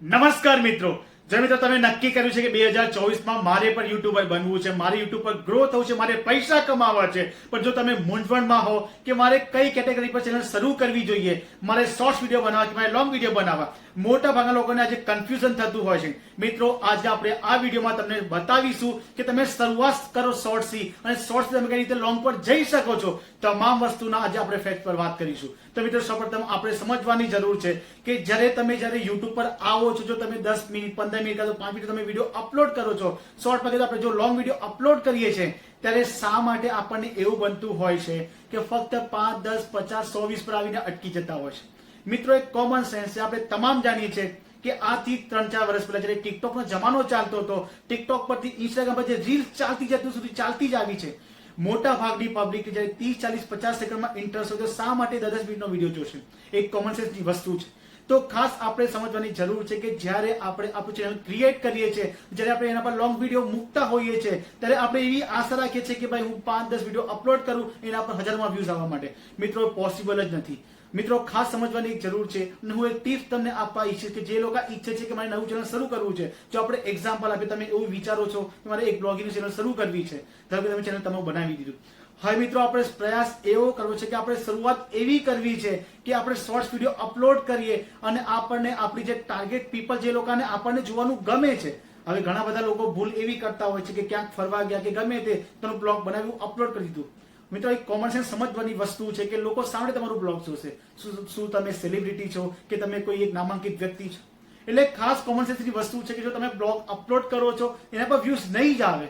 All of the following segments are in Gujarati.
નમસ્કાર મિત્રો, જે મિત્રો તમે નક્કી કર્યું છે કે 2024 મારે પણ યુટ્યુબર બનવું છે, મારે યુટ્યુબ પર ગ્રો થવું છે, મારે પૈસા કમાવા છે, પણ જો તમે મૂંઝવણમાં હો કે મારે કઈ કેટેગરી પર ચેનલ શરૂ કરવી જોઈએ, મારે શોર્ટ્સ વિડીયો બનાવવા કે મારે લોંગ વિડીયો બનાવવા, મોટા ભાગના લોકોને આજે કન્ફ્યુઝન થતું હોય છે. મિત્રો, આજે આપણે આ વિડીયોમાં તમને બતાવીશું કે તમે શરૂઆત કરો શોર્ટ્સથી અને શોર્ટ્સ તમે કઈ રીતે લોંગ પર જઈ શકો છો. તમામ વસ્તુના આજે આપણે ફેક્ટ પર વાત કરીશું. તો મિત્રો, સૌપ્રથમ આપણે સમજવાની જરૂર છે કે જ્યારે યુટ્યુબ પર આવો છો, જો તમે 10 મિનિટ 15 મિનિટ કાં તો 5 મિનિટ તમે વિડીયો અપલોડ કરો છો, શોર્ટમાં કીધું આપણે જો લોંગ વિડીયો અપલોડ કરીએ છીએ, ત્યારે શા માટે આપણને એવું બનતું હોય છે કે ફક્ત 5, 10, 50, 100, 20 પર આવીને અટકી જતા હોય છે. મિત્રો, એક કોમન સેન્સ છે, આપણે તમામ જાણીએ છીએ કે આજથી 3-4 વર્ષ પહેલા જ્યારે ટિકટોકનો જમાનો ચાલતો હતો, ટિકટોક પરથી ઇન્સ્ટાગ્રામ પર જે રીલ્સ ચાલતી જતું સુધી ચાલતી જ આવી છે. મોટા ભાગની પબ્લિક જ્યારે 30, 40, 50 સેકન્ડમાં ઇન્ટરેસ્ટ હોય તો શા માટે 10 મિનિટનો વિડીયો જોશે? એક કોમન સેન્સની વસ્તુ છે. તો ખાસ આપણે સમજવાની જરૂર છે કે જ્યારે આપણે આપણું ચેનલ ક્રિએટ કરીએ છીએ, જ્યારે આપણે એના પર લોંગ વિડીયો મૂકતા હોઈએ છીએ, ત્યારે આપણે એવી આશા રાખીએ છીએ કે ભાઈ હું 5-10 વિડીયો અપલોડ કરું, એના પર હજારમાં વ્યૂઝ આવવા માટે. મિત્રો, પોસિબલ જ નથી. મિત્રો, ખાસ સમજવાની જરૂર છે અને હું એક ટિપ્સ તમને આપવા ઈચ્છીશ કે જે લોકો ઈચ્છે છે કે મારે નવું ચેનલ શરૂ કરવું છે, જો આપણે એક્ઝામ્પલ આપીએ, તમે એવું વિચારો છો કે મારે એક બ્લોગિંગ ચેનલ શરૂ કરવી છે, ધારો કે તમે ચેનલ તમે બનાવી દીધું. હવે મિત્રો, આપણે પ્રયાસ એવો કરવો છે કે આપણે શરૂઆત એવી કરવી છે કે આપણે શોર્ટ્સ વિડીયો અપલોડ કરીએ અને આપણને આપણી જે ટાર્ગેટ પીપલ, જે લોકોને આપણને જોવાનું ગમે છે. હવે ઘણા બધા લોકો ભૂલ એવી કરતા હોય છે કે ક્યાંક ફરવા ગયા કે ગમે તે તમે બ્લોગ બનાવ્યું, અપલોડ કરી દીધું. મિત્રો, એક કોમન સેન્સ સમજવાની વસ્તુ છે કે લોકો સામે તમારું બ્લોગ જોશે. શું તમે સેલિબ્રિટી છો કે તમે કોઈ એક નામાંકિત વ્યક્તિ છો? એટલે ખાસ કોમન સેન્સની વસ્તુ છે કે જો તમે બ્લોગ અપલોડ કરો છો, એના પર વ્યૂઝ નહીં જ આવે,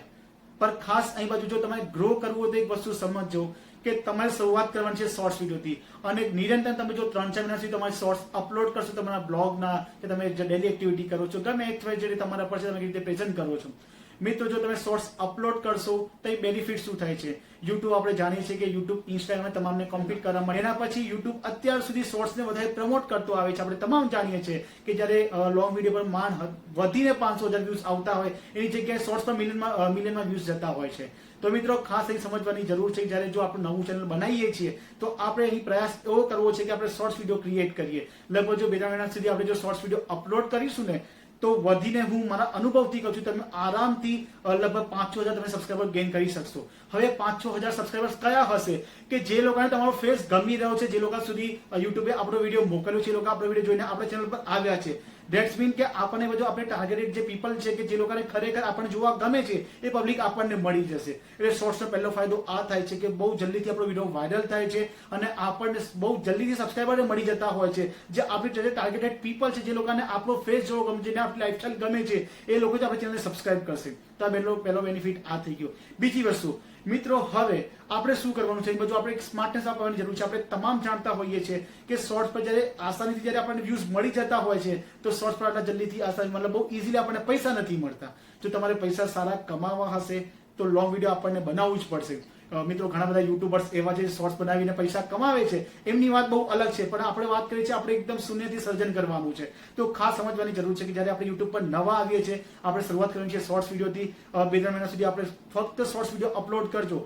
પણ ખાસ અહીં બાજુ જો તમારે ગ્રો કરવું હોય તો એક વસ્તુ સમજજો કે તમારે શરૂઆત કરવાની છે શોર્ટ્સ વિડીયોથી, અને નિરંતર તમે જો 3-4 મહિના સુધી તમારે શોર્ટ્સ અપલોડ કરશો, તમારા બ્લોગના કે તમે જે ડેલી એક્ટિવિટી કરો છો, ગમે એક જે તમારા પર છે તમે રીતે પ્રેઝન્ટ કરો છો. મિત્રો, જો તમે શોર્ટ્સ અપલોડ કરશો તો એ બેનિફિટ શું થાય છે? યુટ્યુબ આપણે જાણીએ છીએ કે યુટ્યુબ ઇન્સ્ટાગ્રામ તમામને કોમ્પિટ કરવા મળે, એના પછી યુટ્યુબ અત્યાર સુધી શોર્ટ્સને વધારે પ્રમોટ કરતો આવે છે. આપણે તમામ જાણીએ છીએ કે જ્યારે લોંગ વિડીયો પર માંડ વધીને 500,000 વ્યૂઝ આવતા હોય, એની જગ્યાએ શોર્ટ્સ પર મિલિયનમાં વ્યૂઝ જતા હોય છે. તો મિત્રો, ખાસ અહીં સમજવાની જરૂર છે કે જ્યારે જો આપણે નવું ચેનલ બનાવીએ છીએ તો આપણે અહીં પ્રયાસ એવો કરવો છે કે આપણે શોર્ટ્સ વિડીયો ક્રિએટ કરીએ. લગભગ જો 2-3 મહિના સુધી આપણે જો શોર્ટ્સ વિડીયો અપલોડ કરીશું ને, તો વધીને હું મારા અનુભવથી કહું છું, તમે આરામથી લગભગ 5-6 હજાર તમે સબસ્ક્રાઈબર ગેઇન કરી શકશો. હવે 5-6 હજાર સબસ્ક્રાઈબર્સ કયા હશે કે જે લોકોને તમારો ફેસ ગમી રહ્યો છે, જે લોકો સુધી યુટ્યુબે આપણો વિડીયો મોકલ્યો છે, એ લોકો આપણો વિડીયો જોઈને આપણે ચેનલ પર આવ્યા છે. ધેટ્સ મીન કે આપણને બધું આપણે ટાર્ગેટેડ જે પીપલ છે કે જે લોકોને ખરેખર આપણને જોવા ગમે છે, એ પબ્લિક આપણને મળી જશે. એટલે શોર્ટ્સનો પહેલો ફાયદો આ થાય છે કે બહુ જલ્દીથી આપણો વિડીયો વાયરલ થાય છે અને આપણને બહુ જલ્દીથી સબસ્ક્રાઈબર મળી જતા હોય છે. જે આપણી જે ટાર્ગેટેડ પીપલ છે, જે લોકોને આપણો ફેસ જોવો ગમે છે, જેને આપણી લાઈફસ્ટાઈલ ગમે છે, એ લોકો જ આપણી ચેનલને સબસ્ક્રાઈબ કરશે. તો આ પહેલો બેનિફિટ આ થઈ ગયો. બીજી વસ્તુ મિત્રો, હવે આપણે શું કરવાનું છે? બધું આપણે એક સ્માર્ટનેસ આપવાની જરૂર છે. આપણે તમામ જાણતા હોઈએ છીએ કે શોર્ટ્સ પર જ્યારે આસાનીથી જ્યારે આપણને વ્યૂઝ મળી જતા હોય છે, તો શોર્ટ્સ પર આટલા જલ્દીથી આસાની મતલબ બહુ ઇઝીલી આપણને પૈસા નથી મળતા. જો તમારે પૈસા સારા કમાવા હશે તો લોંગ વિડીયો આપણને બનાવવું જ પડશે. મિત્રો, ઘણા બધા યુટ્યુબર્સ એવા છે શોર્ટ્સ બનાવીને પૈસા કમાવે છે, એમની વાત બહુ અલગ છે, પણ આપણે વાત કરીએ છીએ આપણે એકદમ શૂન્યથી સર્જન કરવાનું છે. તો ખાસ સમજવાની જરૂર છે કે જ્યારે આપણે યુટ્યુબ પર નવા આવીએ છીએ, આપણે શરૂઆત કરવાની છે શોર્ટ્સ વિડીયોથી. 2-3 મહિના સુધી આપણે ફક્ત શોર્ટ્સ વિડીયો અપલોડ કરજો.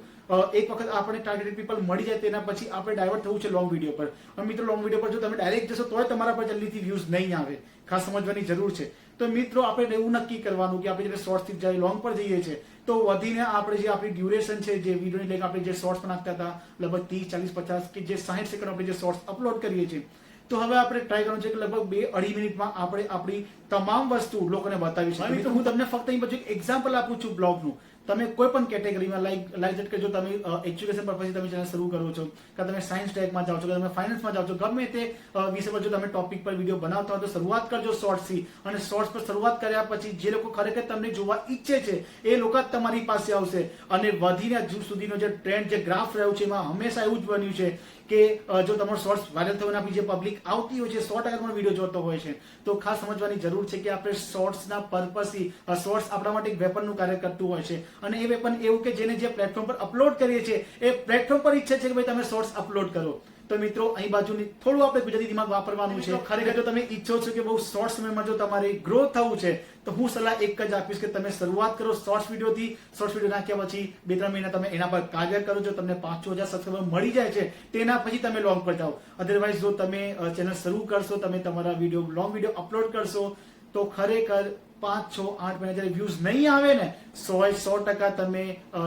એક વખત આપણે ટાર્ગેટેડ પીપલ મળી જાય તેના પછી આપણે ડાયવર્ટ થવું છે લોંગ વિડીયો પર. અને મિત્રો, લોંગ વિડીયો પર જો તમે ડાયરેક્ટ જશો તોય તમારા પર જલ્દીથી વ્યૂઝ નહીં આવે. ખાસ સમજવાની જરૂર છે. તો મિત્રો, આપણે એવું નક્કી કરવાનું કે આપણે જ્યારે શોર્ટ્સથી જાય લોંગ પર જઈએ છીએ તો વધીને આપણે જે આપણી ડ્યુરેશન છે, જે વિડીયોની લાઈક આપણે જે શોર્ટ્સ નાખતા હતા લગભગ 30, 40, 50 કે જે 60 સેકન્ડ આપણે જે શોર્ટ્સ અપલોડ કરીએ છીએ, તો હવે આપણે ટ્રાય કરવાનું છે કે લગભગ 2-2.5 મિનિટમાં આપણે આપણી તમામ વસ્તુ લોકોને બતાવી શકીએ. મિત્રો, હું તમને ફક્ત અહીં પછી એક એક્ઝામ્પલ આપું છું બ્લોગનું. તમે કોઈ પણ કેટેગરીમાં લાઈક કે જો તમે એજ્યુકેશન પર્પઝથી તમે ચેનલ શરૂ કરો છો, કે તમે સાયન્સ ટેકમાં જાઓ છો, કે તમે ફાઇનાન્સમાં જાઓ છો, ગમે તે વિષય પર જો તમે ટોપિક પર વિડીયો બનાવતા હોય તો શરૂઆત કરજો શોર્ટ્સથી. અને શોર્ટ્સ પર શરૂઆત કર્યા પછી જે લોકો ખરેખર તમને જોવા ઈચ્છે છે એ લોકો જ તમારી પાસે આવશે. અને વધીને હજુ સુધીનો જે ટ્રેન્ડ, જે ગ્રાફ રહ્યો છે, એમાં હંમેશા એવું જ બન્યું છે કે જો તમારો શોર્ટ્સ વાયરલ થવાના આપણી જે પબ્લિક આવતી હોય છે 100% તમારો વિડીયો જોતો હોય છે. તો ખાસ સમજવાની જરૂર છે કે આપણે શોર્ટ્સના પર્પસથી શોર્ટ્સ આપણા માટે એક વેપનનું કાર્ય કરતું હોય છે. અને એ વેપન એવું કે જેને જે પ્લેટફોર્મ પર અપલોડ કરીએ છીએ એ પ્લેટફોર્મ પર ઈચ્છે છે કે ભાઈ તમે શોર્ટ્સ અપલોડ કરો. તો મિત્રો, અહીં બાજુની થોડું આપણે ગુજરાતી દિમાગ વાપરવાનું છે. ખરેખર જો તમે ઈચ્છો છો કે બહુ શોર્ટ સમયમાં જો તમારે ગ્રો થવું છે તો હું સલાહ એક જ આપીશ કે તમે શરૂઆત કરો શોર્ટ્સ વિડીયોથી. શોર્ટ્સ વિડીયો નાખ્યા પછી 2-3 મહિના તમે એના પર કાર્ય કરો છો, તમને 5-6 હજાર સબસ્ક્રાઈબર મળી જાય છે, તેના પછી તમે લોંગ પર જાઓ. અધરવાઇઝ જો તમે ચેનલ શરૂ કરશો, તમે તમારા વિડીયો લોંગ વિડીયો અપલોડ કરશો, તો ખરેખર 5, 6, 8 મહિના જયારે વ્યૂઝ નહીં આવે ને 100% તમે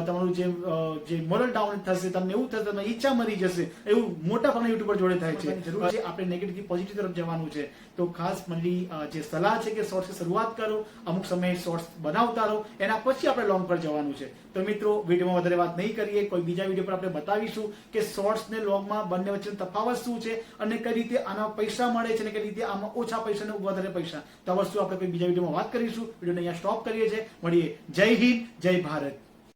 તમારું જે મોરલ ડાઉન થશે, તમને એવું થશે, તમને ઈચ્છા મરી જશે, એવું મોટા ભાગના યુટ્યુબર જોડે થાય છે. જરૂર છે આપણે નેગેટિવ પોઝિટિવ તરફ જવાનું છે. તો ખાસ મારી જે સલાહ છે કે શોર્ટ્સની શરૂઆત કરો, અમુક સમયે શોર્ટ્સ બનાવતા રહો, એના પછી આપણે લોંગ પર જવાનું છે. તો મિત્રો વિડીયોમાં વધારે વાત નહીં કરીએ, કોઈ બીજા વિડીયો પર આપણે બતાવીશું કે શોર્ટ્સ ને લોંગમાં બંને વચ્ચેનો તફાવત શું છે અને કઈ રીતે આના પૈસા મળે છે અને કઈ રીતે આમાં ઓછા પૈસા અને વધારે પૈસા. તો આ વસ્તુ આપણે કોઈ બીજા વિડીયોમાં વાત કરીશું. વિડીયોને અહીંયા સ્ટોપ કરીએ છીએ. મળીએ. જય હિન્દ, જય ભારત.